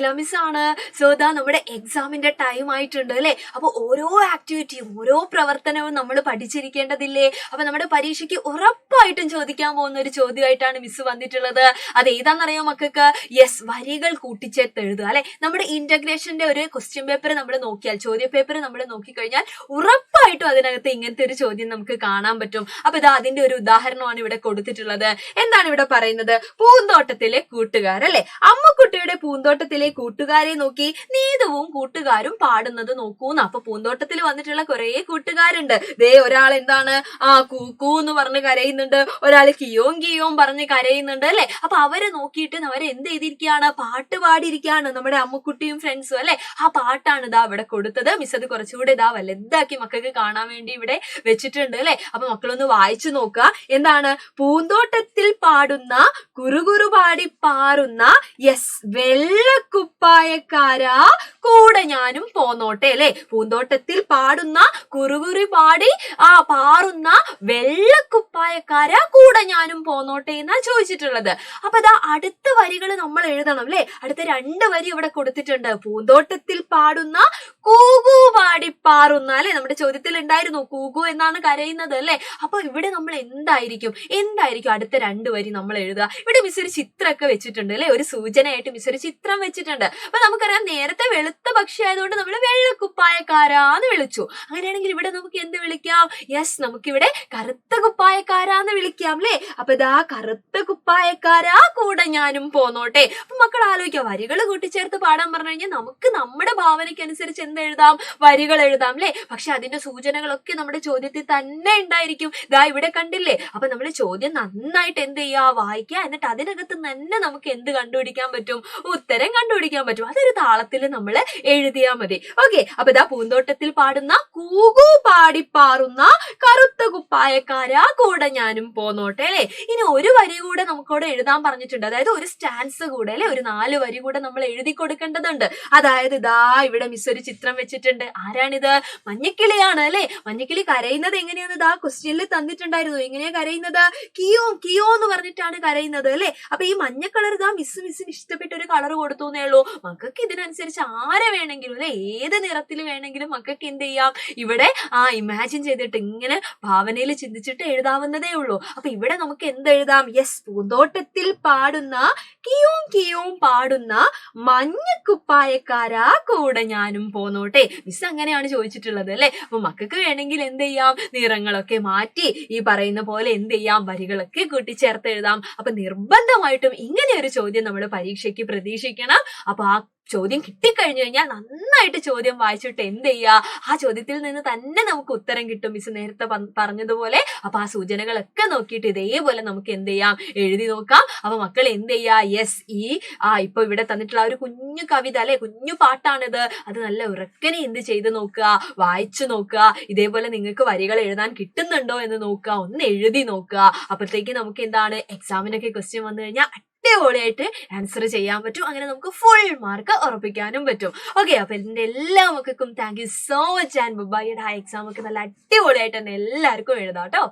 അഖില miss ആണ്. So ദാ നമ്മുടെ എക്സാമിന്റെ ടൈം ആയിട്ടുണ്ട് അല്ലെ. അപ്പൊ ഓരോ ആക്ടിവിറ്റിയും ഓരോ പ്രവർത്തനവും നമ്മൾ പഠിച്ചിരിക്കേണ്ടതില്ലേ. അപ്പൊ നമ്മുടെ പരീക്ഷയ്ക്ക് ഉറപ്പായിട്ടും ചോദിക്കാൻ പോകുന്ന ഒരു ചോദ്യമായിട്ടാണ് മിസ് വന്നിട്ടുള്ളത്. അത് ഏതാണെന്നറിയോ മക്കൾക്ക്? യെസ്, വരികൾ കൂട്ടിച്ചേർത്ത് എഴുതുക അല്ലെ. നമ്മുടെ ഇന്റഗ്രേഷന്റെ ഒരു ക്വസ്റ്റ്യൻ പേപ്പർ നമ്മൾ നോക്കിയാൽ, ചോദ്യ പേപ്പർ നമ്മൾ നോക്കിക്കഴിഞ്ഞാൽ ഉറപ്പായിട്ടും അതിനകത്ത് ഇങ്ങനത്തെ ഒരു ചോദ്യം നമുക്ക് കാണാൻ പറ്റും. അപ്പൊ ഇതാ അതിന്റെ ഒരു ഉദാഹരണമാണ് ഇവിടെ കൊടുത്തിട്ടുള്ളത്. എന്താണ് ഇവിടെ പറയുന്നത്? പൂന്തോട്ടത്തിലെ കൂട്ടുകാർ അല്ലെ. അമ്മുക്കുട്ടിയുടെ പൂന്തോട്ടത്തിലെ കൂട്ടുകാരെ നോക്കി നീതുവും കൂട്ടുകാരും പാടുന്നത് നോക്കൂന്ന്. അപ്പൊ പൂന്തോട്ടത്തിൽ വന്നിട്ടുള്ള കുറെ കൂട്ടുകാരുണ്ട്. ദേ ഒരാൾ എന്താണ് കൂക്കൂ എന്ന് പറഞ്ഞ് കരയുന്നുണ്ട്, ഒരാൾ കിയോം കിയോം പറഞ്ഞ് കരയുന്നുണ്ട് അല്ലെ. അപ്പൊ അവരെ നോക്കിയിട്ട് അവരെ എന്ത് ചെയ്തിരിക്കുകയാണ്? പാട്ട് പാടിയിരിക്കുകയാണ് നമ്മുടെ അമ്മുക്കുട്ടിയും ഫ്രണ്ട്സും അല്ലെ. ആ പാട്ടാണ് ഇതാ ഇവിടെ കൊടുത്തത്. മിസ് അത് കുറച്ചുകൂടെ ഇതാ വലുതാക്കി മക്കൾക്ക് കാണാൻ വേണ്ടി ഇവിടെ വെച്ചിട്ടുണ്ട് അല്ലെ. അപ്പൊ മക്കളൊന്ന് വായിച്ചു നോക്കുക. എന്താണ്? പൂന്തോട്ടത്തിൽ പാടുന്ന കുറുകുറു പാടി പാറുന്ന യെസ് വെള്ളക്കുപ്പായക്കാരാ കൂടെ ഞാനും പോന്നോട്ടെ അല്ലെ. പൂന്തോട്ടത്തിൽ പാടുന്ന കുറുകുറി പാടി പാറുന്ന വെള്ളക്കുപ്പായക്കാരാ കൂടെ ഞാനും പോന്നോട്ടെ എന്നാ ചോദിച്ചിട്ടുള്ളത്. അപ്പൊ ഇതാ അടുത്ത വരികൾ നമ്മൾ എഴുതണം അല്ലെ. അടുത്ത 2 വരി ഇവിടെ കൊടുത്തിട്ടുണ്ട്. പൂന്തോട്ടത്തിൽ പാടുന്ന കൂകു പാടി പാറുന്ന അല്ലെ. നമ്മുടെ ചോദ്യത്തിൽ ഉണ്ടായിരുന്നു കൂകു എന്നാണ് കരയുന്നത് അല്ലെ. അപ്പൊ ഇവിടെ നമ്മൾ എന്തായിരിക്കും അടുത്ത 2 വരി നമ്മൾ എഴുതുക. ഇവിടെ മിസ് ഒരു ചിത്രമൊക്കെ വെച്ചിട്ടുണ്ട് അല്ലെ. ഒരു സൂചനയായിട്ട് മിസ് ഒരു ചിത്രം വെച്ചിട്ടുണ്ട്. അപ്പൊ നമുക്കറിയാം നേരത്തെ വെളുത്ത പക്ഷി ആയതുകൊണ്ട് നമ്മൾ വെള്ളക്കുപ്പായക്കാരാന്ന് വിളിച്ചു. അങ്ങനെയാണെങ്കിൽ ഇവിടെ നമുക്ക് എന്ത് വിളിക്കാം? യെസ്, നമുക്കിവിടെ കറുത്ത കുപ്പായക്കാരാന്ന് വിളിക്കാം അല്ലെ. അപ്പൊ ഇതാ കറുത്ത കുപ്പായക്കാരാ കൂടെ ഞാനും പോന്നോട്ടെ. അപ്പൊ മക്കൾ ആലോചിക്കാം, വരികൾ കൂട്ടിച്ചേർത്ത് പാടാൻ പറഞ്ഞു കഴിഞ്ഞാൽ നമുക്ക് നമ്മുടെ ഭാവനയ്ക്ക് അനുസരിച്ച് എന്ത് എഴുതാം? വരികൾ എഴുതാം അല്ലെ. പക്ഷെ അതിന്റെ സൂചനകളൊക്കെ നമ്മുടെ ചോദ്യത്തിൽ തന്നെ ഉണ്ടായിരിക്കും. ഇതാ ഇവിടെ കണ്ടില്ലേ. അപ്പൊ നമ്മൾ ചോദ്യം നന്നായിട്ട് എന്ത് ചെയ്യുക? വായിക്കുക. എന്നിട്ട് അതിനകത്ത് തന്നെ നമുക്ക് എന്ത് കണ്ടുപിടിക്കാൻ പറ്റും? ഉത്തരം കണ്ടുപിടിക്കാൻ പറ്റും. അതൊരു താളത്തിൽ നമ്മൾ എഴുതിയാൽ മതി. ഓക്കെ. അപ്പൊ ഇതാ പൂന്തോട്ടത്തിൽ പാടുന്ന കൂകു പാടി പാറുന്ന കറുത്ത കുപ്പായക്കാരാ കൂടെ ഞാനും പോന്നോട്ടെ അല്ലെ. ഇനി ഒരു വരി കൂടെ നമുക്കവിടെ എഴുതാൻ പറഞ്ഞിട്ടുണ്ട്. അതായത് ഒരു സ്റ്റാൻസ് കൂടെ അല്ലെ, ഒരു 4 വരി കൂടെ നമ്മൾ എഴുതി കൊടുക്കേണ്ടതുണ്ട്. അതായത് ഇതാ ഇവിടെ മിസ് ഒരു ചിത്രം വെച്ചിട്ടുണ്ട്. ആരാണിത്? മഞ്ഞക്കിളിയാണ് അല്ലെ. മഞ്ഞക്കിളി കരയുന്നത് എങ്ങനെയാന്ന് ഇതാ ക്വസ്റ്റ്യനിൽ തന്നിട്ടുണ്ടായിരുന്നു. എങ്ങനെയാ കരയുന്നത്? കിയോ കിയോ എന്ന് പറഞ്ഞിട്ടാണ് കരയുന്നത് അല്ലെ. അപ്പൊ ഈ മഞ്ഞ കളർ ഇതാ മിസ്സിന് ഇഷ്ടപ്പെട്ട ഒരു കളർ കൊടുത്തു എന്നേ ഉള്ളൂ. മക്കൾക്ക് ഇതിനനുസരിച്ച് ആരെ വേണമെങ്കിലും അല്ലെ, ഏത് നിറത്തിൽ വേണമെങ്കിലും മക്കൾക്ക് എന്ത് ചെയ്യാം? ഇവിടെ ഇമാജിൻ ചെയ്തിട്ട് ഇങ്ങനെ ഭാവനയിൽ ചിന്തിച്ചിട്ട് എഴുതാവുന്നതേ ഉള്ളൂ. അപ്പൊ ഇവിടെ നമുക്ക് എന്തെഴുതാം? യെസ്, പൂന്തോട്ടത്തിൽ പാടുന്ന കിയോം കിയോം പാടുന്ന മഞ്ഞക്കുപ്പായക്കാരാ കൂടെ ഞാനും പോന്നോട്ടെ. മിസ് അങ്ങനെയാണ് ചോദിച്ചിട്ടുള്ളത് അല്ലെ. അപ്പൊ മക്കൾക്ക് വേണമെങ്കിൽ എന്ത് ചെയ്യാം? നിറങ്ങളൊക്കെ മാറ്റി ഈ പറയുന്ന പോലെ എന്ത് ചെയ്യാം? വരികളൊക്കെ കൂട്ടിച്ചേർത്ത് എഴുതാം. അപ്പൊ നിർബന്ധമായിട്ടും ഇങ്ങനെ ഒരു ചോദ്യം നമ്മൾ പരീക്ഷയ്ക്ക് പ്രതീക്ഷിക്കണം. അപ്പൊ ആ ചോദ്യം കിട്ടിക്കഴിഞ്ഞു കഴിഞ്ഞാൽ നന്നായിട്ട് ചോദ്യം വായിച്ചിട്ട് എന്ത് ചെയ്യുക? ആ ചോദ്യത്തിൽ നിന്ന് തന്നെ നമുക്ക് ഉത്തരം കിട്ടും. മിസ് നേരത്തെ പറഞ്ഞതുപോലെ. അപ്പൊ ആ സൂചനകളൊക്കെ നോക്കിയിട്ട് ഇതേപോലെ നമുക്ക് എന്ത് ചെയ്യാം? എഴുതി നോക്കാം. അപ്പൊ മക്കൾ എന്ത് ചെയ്യുക? യെസ്, ഇപ്പൊ ഇവിടെ തന്നിട്ടുള്ള ഒരു കുഞ്ഞു കവിത അല്ലെ, കുഞ്ഞു പാട്ടാണിത്. അത് നല്ല ഉറക്കനെ എന്ത് ചെയ്ത് നോക്കുക? വായിച്ചു നോക്കുക. ഇതേപോലെ നിങ്ങൾക്ക് വരികൾ എഴുതാൻ കിട്ടുന്നുണ്ടോ എന്ന് നോക്കുക. ഒന്ന് എഴുതി നോക്കുക. അപ്പോഴത്തേക്ക് നമുക്ക് എന്താണ് എക്സാമിനൊക്കെ ക്വസ്റ്റ്യൻ വന്നു കഴിഞ്ഞാൽ അടിപൊളിയായിട്ട് ആൻസർ ചെയ്യാൻ പറ്റും. അങ്ങനെ നമുക്ക് ഫുൾ മാർക്ക് ഉറപ്പിക്കാനും പറ്റും. ഓക്കെ. അപ്പൊ ഇതിന്റെ എല്ലാ മക്കൾക്കും thank you so much and bye. Exam ഒക്കെ നല്ല അടിപൊളിയായിട്ട് തന്നെ എല്ലാവർക്കും എഴുതാം കേട്ടോ.